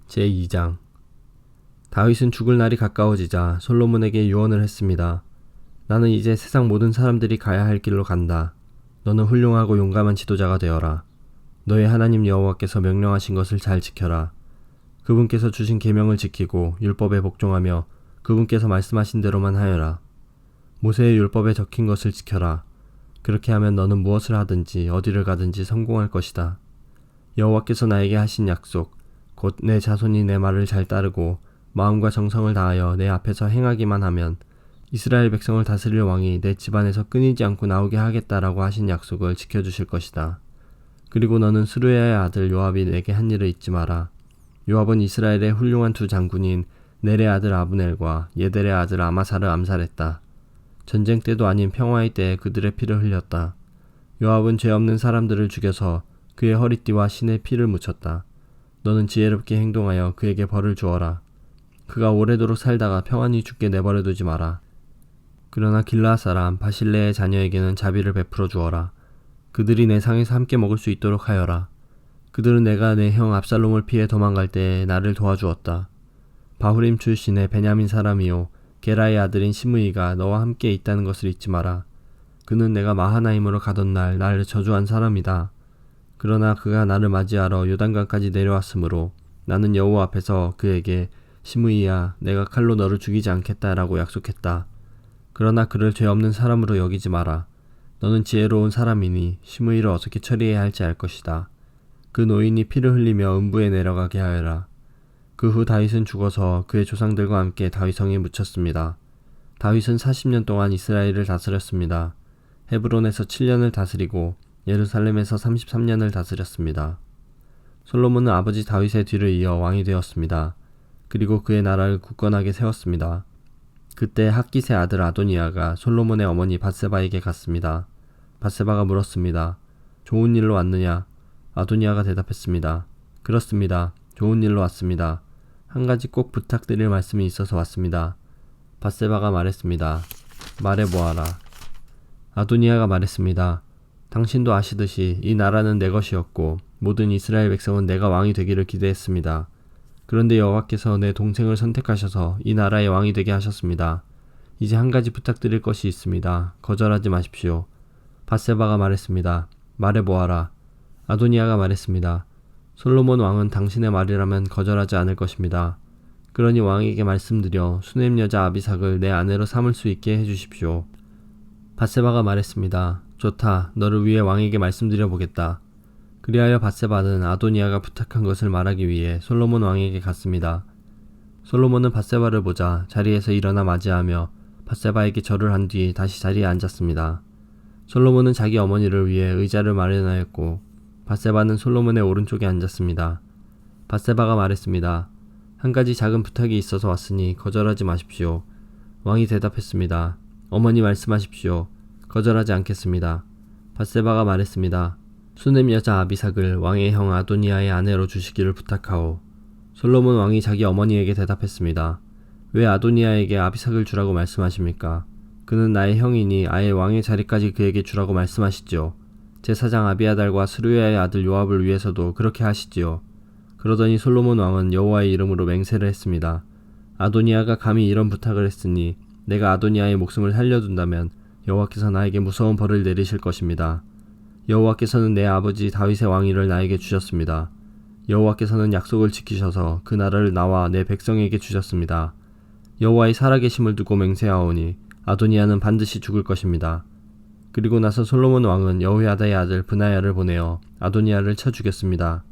제2장. 다윗은 죽을 날이 가까워지자 솔로몬에게 유언을 했습니다. 나는 이제 세상 모든 사람들이 가야 할 길로 간다. 너는 훌륭하고 용감한 지도자가 되어라. 너의 하나님 여호와께서 명령하신 것을 잘 지켜라. 그분께서 주신 계명을 지키고 율법에 복종하며 그분께서 말씀하신 대로만 하여라. 모세의 율법에 적힌 것을 지켜라. 그렇게 하면 너는 무엇을 하든지 어디를 가든지 성공할 것이다. 여호와께서 나에게 하신 약속, 곧 내 자손이 내 말을 잘 따르고 마음과 정성을 다하여 내 앞에서 행하기만 하면 이스라엘 백성을 다스릴 왕이 내 집안에서 끊이지 않고 나오게 하겠다라고 하신 약속을 지켜주실 것이다. 그리고 너는 스루야의 아들 요압이 내게 한 일을 잊지 마라. 요압은 이스라엘의 훌륭한 두 장군인 넬의 아들 아브넬과 예델의 아들 아마사를 암살했다. 전쟁 때도 아닌 평화의 때에 그들의 피를 흘렸다. 요압은 죄 없는 사람들을 죽여서 그의 허리띠와 신에 피를 묻혔다. 너는 지혜롭게 행동하여 그에게 벌을 주어라. 그가 오래도록 살다가 평안히 죽게 내버려 두지 마라. 그러나 길르앗 사람 바실레의 자녀에게는 자비를 베풀어 주어라. 그들이 내 상에서 함께 먹을 수 있도록 하여라. 그들은 내가 내 형 압살롬을 피해 도망갈 때에 나를 도와주었다. 바후림 출신의 베냐민 사람이요 게라의 아들인 시므이가 너와 함께 있다는 것을 잊지 마라. 그는 내가 마하나임으로 가던 날 나를 저주한 사람이다. 그러나 그가 나를 맞이하러 요단강까지 내려왔으므로 나는 여호와 앞에서 그에게 시므이야, 내가 칼로 너를 죽이지 않겠다라고 약속했다. 그러나 그를 죄 없는 사람으로 여기지 마라. 너는 지혜로운 사람이니 시므이를 어떻게 처리해야 할지 알 것이다. 그 노인이 피를 흘리며 음부에 내려가게 하여라. 그 후 다윗은 죽어서 그의 조상들과 함께 다윗성에 묻혔습니다. 다윗은 40년 동안 이스라엘을 다스렸습니다. 헤브론에서 7년을 다스리고 예루살렘에서 33년을 다스렸습니다. 솔로몬은 아버지 다윗의 뒤를 이어 왕이 되었습니다. 그리고 그의 나라를 굳건하게 세웠습니다. 그때 핫깃의 아들 아도니아가 솔로몬의 어머니 밧세바에게 갔습니다. 밧세바가 물었습니다. 좋은 일로 왔느냐? 아도니아가 대답했습니다. 그렇습니다. 좋은 일로 왔습니다. 한 가지 꼭 부탁드릴 말씀이 있어서 왔습니다. 밧세바가 말했습니다. 말해보아라. 아도니아가 말했습니다. 당신도 아시듯이 이 나라는 내 것이었고 모든 이스라엘 백성은 내가 왕이 되기를 기대했습니다. 그런데 여호와께서 내 동생을 선택하셔서 이 나라의 왕이 되게 하셨습니다. 이제 한 가지 부탁드릴 것이 있습니다. 거절하지 마십시오. 밧세바가 말했습니다. 말해보아라. 아도니아가 말했습니다. 솔로몬 왕은 당신의 말이라면 거절하지 않을 것입니다. 그러니 왕에게 말씀드려 수넴 여자 아비삭을 내 아내로 삼을 수 있게 해주십시오. 밧세바가 말했습니다. 좋다. 너를 위해 왕에게 말씀드려 보겠다. 그리하여 밧세바는 아도니아가 부탁한 것을 말하기 위해 솔로몬 왕에게 갔습니다. 솔로몬은 밧세바를 보자 자리에서 일어나 맞이하며 밧세바에게 절을 한 뒤 다시 자리에 앉았습니다. 솔로몬은 자기 어머니를 위해 의자를 마련하였고 밧세바는 솔로몬의 오른쪽에 앉았습니다. 밧세바가 말했습니다. 한 가지 작은 부탁이 있어서 왔으니 거절하지 마십시오. 왕이 대답했습니다. 어머니 말씀하십시오. 거절하지 않겠습니다. 밧세바가 말했습니다. 수넴 여자 아비삭을 왕의 형 아도니아의 아내로 주시기를 부탁하오. 솔로몬 왕이 자기 어머니에게 대답했습니다. 왜 아도니아에게 아비삭을 주라고 말씀하십니까? 그는 나의 형이니 아예 왕의 자리까지 그에게 주라고 말씀하시지요. 제사장 아비아달과 스루야의 아들 요압을 위해서도 그렇게 하시지요. 그러더니 솔로몬 왕은 여호와의 이름으로 맹세를 했습니다. 아도니아가 감히 이런 부탁을 했으니 내가 아도니아의 목숨을 살려둔다면 여호와께서 나에게 무서운 벌을 내리실 것입니다. 여호와께서는 내 아버지 다윗의 왕위를 나에게 주셨습니다. 여호와께서는 약속을 지키셔서 그 나라를 나와 내 백성에게 주셨습니다. 여호와의 살아계심을 두고 맹세하오니 아도니아는 반드시 죽을 것입니다. 그리고 나서 솔로몬 왕은 여호야다의 아들 브나야를 보내어 아도니아를 쳐 죽였습니다.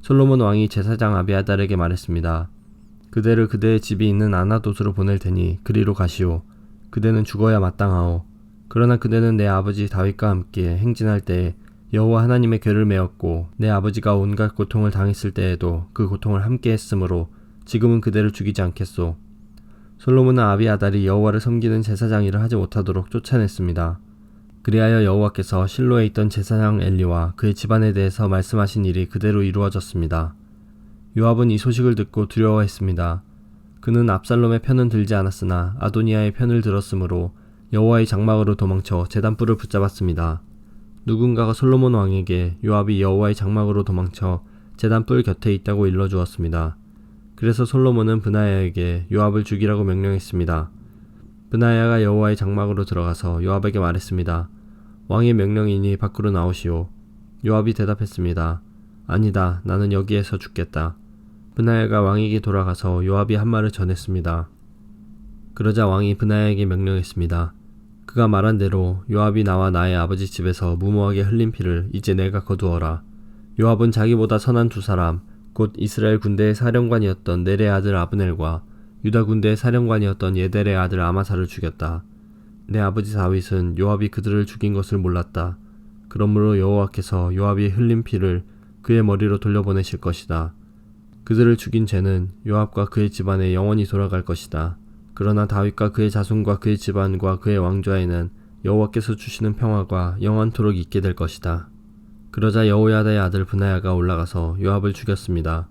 솔로몬 왕이 제사장 아비아달에게 말했습니다. 그대를 그대의 집이 있는 아나돗으로 보낼 테니 그리로 가시오. 그대는 죽어야 마땅하오. 그러나 그대는 내 아버지 다윗과 함께 행진할 때에 여호와 하나님의 궤를 메었고 내 아버지가 온갖 고통을 당했을 때에도 그 고통을 함께 했으므로 지금은 그대를 죽이지 않겠소. 솔로몬은 아비아달이 여호와를 섬기는 제사장 일을 하지 못하도록 쫓아냈습니다. 그리하여 여호와께서 실로에 있던 제사장 엘리와 그의 집안에 대해서 말씀하신 일이 그대로 이루어졌습니다. 요압은 이 소식을 듣고 두려워했습니다. 그는 압살롬의 편은 들지 않았으나 아도니아의 편을 들었으므로 여호와의 장막으로 도망쳐 제단불을 붙잡았습니다. 누군가가 솔로몬 왕에게 요압이 여호와의 장막으로 도망쳐 제단불 곁에 있다고 일러주었습니다. 그래서 솔로몬은 브나야에게 요압을 죽이라고 명령했습니다. 브나야가 여호와의 장막으로 들어가서 요압에게 말했습니다. 왕의 명령이니 밖으로 나오시오. 요압이 대답했습니다. 아니다. 나는 여기에서 죽겠다. 브나야가 왕에게 돌아가서 요압이 한 말을 전했습니다. 그러자 왕이 브나야에게 명령했습니다. 그가 말한 대로 요압이 나와 나의 아버지 집에서 무모하게 흘린 피를 이제 내가 거두어라. 요압은 자기보다 선한 두 사람, 곧 이스라엘 군대의 사령관이었던 넬의 아들 아브넬과 유다 군대의 사령관이었던 예델의 아들 아마사를 죽였다. 내 아버지 다윗은 요압이 그들을 죽인 것을 몰랐다. 그러므로 여호와께서 요압이 흘린 피를 그의 머리로 돌려보내실 것이다. 그들을 죽인 죄는 요압과 그의 집안에 영원히 돌아갈 것이다. 그러나 다윗과 그의 자손과 그의 집안과 그의 왕좌에는 여호와께서 주시는 평화가 영원토록 있게 될 것이다. 그러자 여호야다의 아들 브나야가 올라가서 요압을 죽였습니다.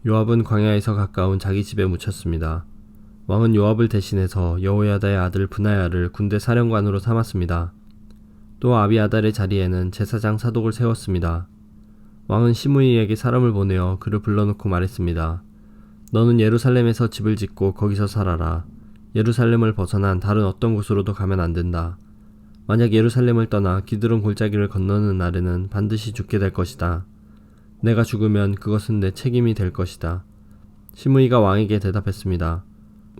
요압은 광야에서 가까운 자기 집에 묻혔습니다. 왕은 요압을 대신해서 여호야다의 아들 브나야를 군대 사령관으로 삼았습니다. 또 아비아달의 자리에는 제사장 사독을 세웠습니다. 왕은 시므이에게 사람을 보내어 그를 불러놓고 말했습니다. 너는 예루살렘에서 집을 짓고 거기서 살아라. 예루살렘을 벗어난 다른 어떤 곳으로도 가면 안 된다. 만약 예루살렘을 떠나 기드론 골짜기를 건너는 날에는 반드시 죽게 될 것이다. 내가 죽으면 그것은 내 책임이 될 것이다. 시므이가 왕에게 대답했습니다.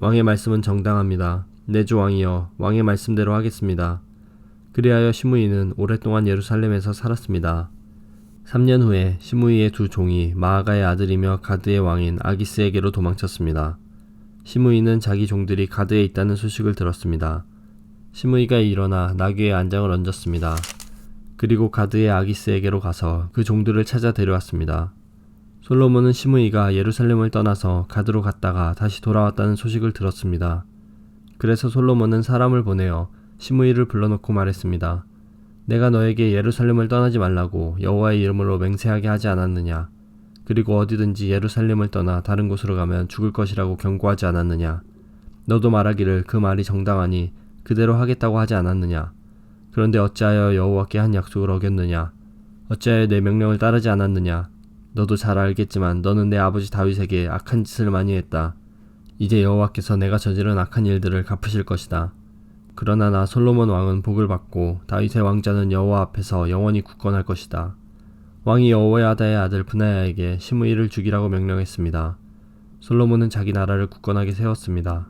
왕의 말씀은 정당합니다. 내 주 왕이여, 왕의 말씀대로 하겠습니다. 그리하여 시므이는 오랫동안 예루살렘에서 살았습니다. 3년 후에 시므이의 두 종이 마아가의 아들이며 가드의 왕인 아기스에게로 도망쳤습니다. 시므이는 자기 종들이 가드에 있다는 소식을 들었습니다. 시므이가 일어나 나귀에 안장을 얹었습니다. 그리고 가드의 아기스에게로 가서 그 종들을 찾아 데려왔습니다. 솔로몬은 시므이가 예루살렘을 떠나서 가드로 갔다가 다시 돌아왔다는 소식을 들었습니다. 그래서 솔로몬은 사람을 보내어 시므이를 불러놓고 말했습니다. 내가 너에게 예루살렘을 떠나지 말라고 여호와의 이름으로 맹세하게 하지 않았느냐? 그리고 어디든지 예루살렘을 떠나 다른 곳으로 가면 죽을 것이라고 경고하지 않았느냐? 너도 말하기를 그 말이 정당하니 그대로 하겠다고 하지 않았느냐? 그런데 어찌하여 여호와께 한 약속을 어겼느냐? 어찌하여 내 명령을 따르지 않았느냐? 너도 잘 알겠지만 너는 내 아버지 다윗에게 악한 짓을 많이 했다. 이제 여호와께서 내가 저지른 악한 일들을 갚으실 것이다. 그러나 나 솔로몬 왕은 복을 받고 다윗의 왕자는 여호와 앞에서 영원히 굳건할 것이다. 왕이 여호야다의 아들 브나야에게 시므이를 죽이라고 명령했습니다. 솔로몬은 자기 나라를 굳건하게 세웠습니다.